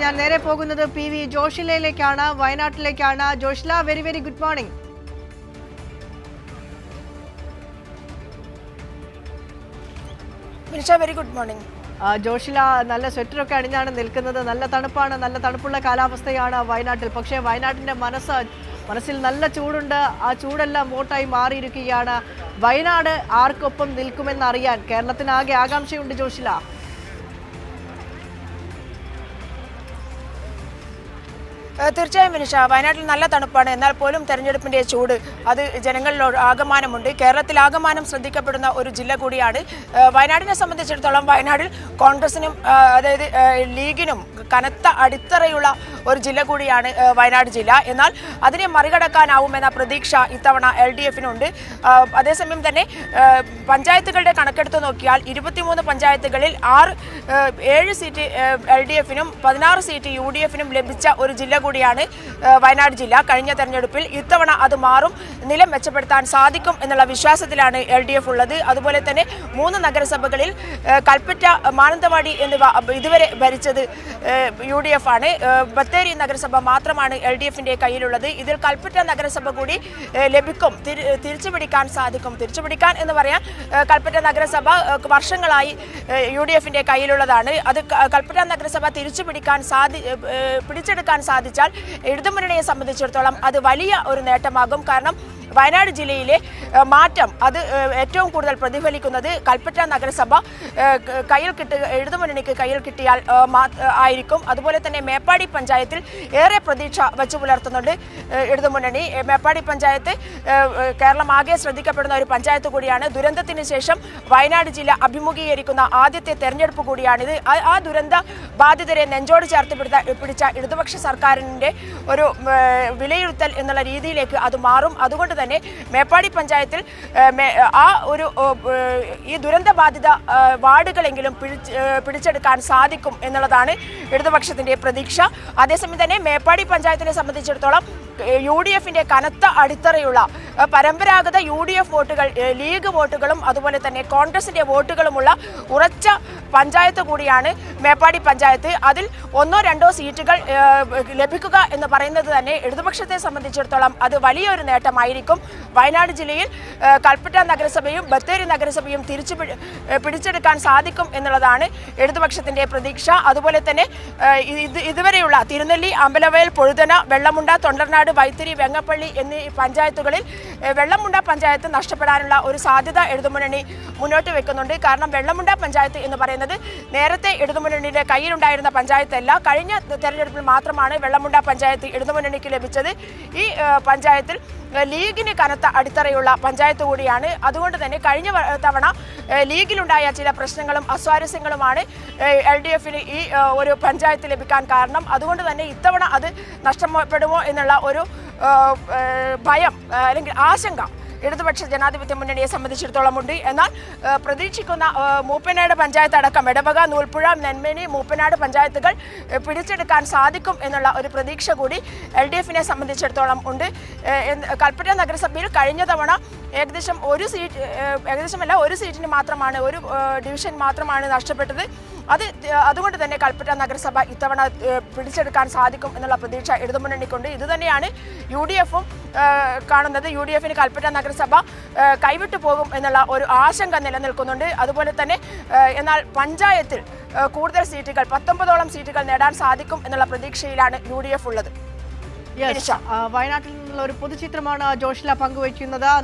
ഞാൻ നേരെ പോകുന്നത് PV ജോഷിലയിലേക്കാണ്, വയനാട്ടിലേക്കാണ്. Joshila, very very good morning. Very good morning. Joshila, നല്ല സ്വെറ്ററൊക്കെ അണിഞ്ഞാണ് നിൽക്കുന്നത്. നല്ല തണുപ്പാണ്, നല്ല തണുപ്പുള്ള കാലാവസ്ഥയാണ് വയനാട്ടിൽ. പക്ഷേ വയനാട്ടിൻ്റെ മനസ്സിൽ നല്ല ചൂടുണ്ട്. ആ ചൂടെല്ലാം വോട്ടായി മാറിയിരിക്കുകയാണ്. വയനാട് ആർക്കൊപ്പം നിൽക്കുമെന്നറിയാൻ കേരളത്തിനാകെ ആകാംക്ഷയുണ്ട് ജോഷില. തീർച്ചയായും മിനിഷ, വയനാട്ടിൽ നല്ല തണുപ്പാണ്. എന്നാൽ പോലും തെരഞ്ഞെടുപ്പിന്റെ ചൂട് അത് ജനങ്ങളിൽ ആകമാനമുണ്ട്. കേരളത്തിൽ ആകമാനം ശ്രദ്ധിക്കപ്പെടുന്ന ഒരു ജില്ല കൂടിയാണ് വയനാടിനെ സംബന്ധിച്ചിടത്തോളം. വയനാടിൽ കോൺഗ്രസിനും അതായത് ലീഗിനും കനത്ത അടിത്തറയുള്ള ഒരു ജില്ല കൂടിയാണ് വയനാട് ജില്ല. എന്നാൽ അതിനെ മറികടക്കാനാവുമെന്ന പ്രതീക്ഷ ഇത്തവണ LDF-നുണ്ട്. അതേസമയം തന്നെ പഞ്ചായത്തുകളുടെ കണക്കെടുത്ത് നോക്കിയാൽ 23 പഞ്ചായത്തുകളിൽ 7 സീറ്റ് LDF-നും 16 സീറ്റ് UDF-നും ലഭിച്ച ഒരു ജില്ല കൂടിയാണ് വയനാട് ജില്ല. കഴിഞ്ഞ തെരഞ്ഞെടുപ്പിൽ ഇത്തവണ അത് മാറും, നിലം മെച്ചപ്പെടുത്താൻ സാധിക്കും എന്നുള്ള വിശ്വാസത്തിലാണ് LDF ഉള്ളത്. അതുപോലെ തന്നെ 3 നഗരസഭകളിൽ കൽപ്പറ്റ, മാനന്തവാടി എന്നിവ ഇതുവരെ ഭരിച്ചത് UDF ആണ്. ബത്തേരി നഗരസഭ മാത്രമാണ് LDF-ന്റെ കയ്യിലുള്ളത്. ഇതിൽ കൽപ്പറ്റ നഗരസഭ കൂടി ലഭിക്കും, തിരിച്ചുപിടിക്കാൻ സാധിക്കും. തിരിച്ചുപിടിക്കാൻ എന്ന് പറയാൻ കൽപ്പറ്റ നഗരസഭ വർഷങ്ങളായി UDF-ന്റെ കയ്യിലുള്ളതാണ്. അത് കൽപ്പറ്റ നഗരസഭ പിടിച്ചെടുക്കാൻ സാധിച്ചാൽ ഇടതുമുന്നണിയെ സംബന്ധിച്ചിടത്തോളം അത് വലിയ ഒരു നേട്ടമാകും. കാരണം വയനാട് ജില്ലയിലെ മാറ്റം അത് ഏറ്റവും കൂടുതൽ പ്രതിഫലിക്കുന്നത് കൽപ്പറ്റ നഗരസഭ ഇടതുമുന്നണിക്ക് കയ്യിൽ കിട്ടിയാൽ ആയിരിക്കും. അതുപോലെ തന്നെ മേപ്പാടി പഞ്ചായത്തിൽ ഏറെ പ്രതീക്ഷ വെച്ചു പുലർത്തുന്നുണ്ട് ഇടതുമുന്നണി. മേപ്പാടി പഞ്ചായത്ത് കേരളമാകെ ശ്രദ്ധിക്കപ്പെടുന്ന ഒരു പഞ്ചായത്ത് കൂടിയാണ്. ദുരന്തത്തിന് ശേഷം വയനാട് ജില്ല അഭിമുഖീകരിക്കുന്ന ആദ്യത്തെ തെരഞ്ഞെടുപ്പ് കൂടിയാണിത്. ആ ദുരന്ത ബാധിതരെ നെഞ്ചോട് ചേർത്ത് പിടിച്ച ഇടതുപക്ഷ സർക്കാരിൻ്റെ ഒരു വിലയിരുത്തൽ എന്നുള്ള രീതിയിലേക്ക് അത് മാറും. അതുകൊണ്ട് തന്നെ മേപ്പാടി പഞ്ചായത്തിൽ ഈ ദുരന്ത ബാധിത വാർഡുകളെങ്കിലും പിടിച്ചെടുക്കാൻ സാധിക്കും എന്നുള്ളതാണ് ഇടതുപക്ഷത്തിന്റെ പ്രതീക്ഷ. അതേസമയം തന്നെ മേപ്പാടി പഞ്ചായത്തിനെ സംബന്ധിച്ചിടത്തോളം UDF-ന്റെ കനത്ത അടിത്തറയുള്ള പരമ്പരാഗത UDF വോട്ടുകൾ, ലീഗ് വോട്ടുകളും അതുപോലെ തന്നെ കോൺഗ്രസിന്റെ വോട്ടുകളുമുള്ള ഉറച്ച പഞ്ചായത്ത് കൂടിയാണ് മേപ്പാടി പഞ്ചായത്ത്. അതിൽ 1-2 സീറ്റുകൾ ലഭിക്കുക എന്ന് പറയുന്നത് തന്നെ ഇടതുപക്ഷത്തെ സംബന്ധിച്ചിടത്തോളം അത് വലിയൊരു നേട്ടമായിരിക്കും. വയനാട് ജില്ലയിൽ കൽപ്പറ്റ നഗരസഭയും ബത്തേരി നഗരസഭയും പിടിച്ചെടുക്കാൻ സാധിക്കും എന്നുള്ളതാണ് ഇടതുപക്ഷത്തിന്റെ പ്രതീക്ഷ. അതുപോലെ തന്നെ ഇതുവരെയുള്ള തിരുനെല്ലി, അമ്പലവയൽ, പൊഴുതന, വെള്ളമുണ്ട, തൊണ്ടർനാട്, വൈത്തിരി, വെങ്ങപ്പള്ളി എന്നീ പഞ്ചായത്തുകളിൽ വെള്ളമുണ്ട പഞ്ചായത്ത് നഷ്ടപ്പെടാനുള്ള ഒരു സാധ്യത ഇടതുമുന്നണി മുന്നോട്ട് വെക്കുന്നുണ്ട്. കാരണം വെള്ളമുണ്ട പഞ്ചായത്ത് എന്ന് പറയുന്നത് നേരത്തെ ഇടതുമുന്നണിയുടെ കയ്യിലുണ്ടായിരുന്ന പഞ്ചായത്തല്ല. കഴിഞ്ഞ തെരഞ്ഞെടുപ്പിൽ മാത്രമാണ് വെള്ളമുണ്ട പഞ്ചായത്ത് ഇടതുമുന്നണിക്ക് ലഭിച്ചത്. ഈ പഞ്ചായത്തിൽ ലീഗിന് കനത്ത അടിത്തറയുള്ള പഞ്ചായത്ത് കൂടിയാണ്. അതുകൊണ്ട് തന്നെ കഴിഞ്ഞ തവണ ലീഗിലുണ്ടായ ചില പ്രശ്നങ്ങളും അസ്വാരസ്യങ്ങളുമാണ് LDF-ന് ഈ ഒരു പഞ്ചായത്ത് ലഭിക്കാൻ കാരണം. അതുകൊണ്ട് തന്നെ ഇത്തവണ അത് നഷ്ടപ്പെടുമോ എന്നുള്ള ഒരു ഭയം അല്ലെങ്കിൽ ആശങ്ക ഇടതുപക്ഷ ജനാധിപത്യ മുന്നണിയെ സംബന്ധിച്ചിടത്തോളം ഉണ്ട്. എന്നാൽ പ്രതീക്ഷിക്കുന്ന മൂപ്പനാട് പഞ്ചായത്ത് അടക്കം ഇടവക, നൂൽപ്പുഴ, നെന്മേനി, മൂപ്പനാട് പഞ്ചായത്തുകൾ പിടിച്ചെടുക്കാൻ സാധിക്കും എന്നുള്ള ഒരു പ്രതീക്ഷ കൂടി LDF-നെ സംബന്ധിച്ചിടത്തോളം ഉണ്ട്. കൽപ്പറ്റ നഗരസഭയിൽ കഴിഞ്ഞ തവണ ഏകദേശം ഒരു സീറ്റിന് മാത്രമാണ്, ഒരു ഡിവിഷൻ മാത്രമാണ് നഷ്ടപ്പെട്ടത്. അതുകൊണ്ട് തന്നെ കൽപ്പറ്റ നഗരസഭ ഇത്തവണ പിടിച്ചെടുക്കാൻ സാധിക്കും എന്നുള്ള പ്രതീക്ഷ ഇടതുമുന്നണിക്കുണ്ട്. ഇതുതന്നെയാണ് UDF-ഉം കാണുന്നത്. UDF-ന് കൽപ്പറ്റ നഗരസഭ കൈവിട്ടു പോകും എന്നുള്ള ഒരു ആശങ്ക നിലനിൽക്കുന്നുണ്ട്. അതുപോലെ തന്നെ എന്നാൽ പഞ്ചായത്തിൽ കൂടുതൽ സീറ്റുകൾ, 19ഓളം സീറ്റുകൾ നേടാൻ സാധിക്കും എന്നുള്ള പ്രതീക്ഷയിലാണ് UDF ഉള്ളത്. വയനാട്ടിൽ നിന്നുള്ള ഒരു പൊതുചിത്രമാണ് ജോഷില പങ്കുവയ്ക്കുന്നത്.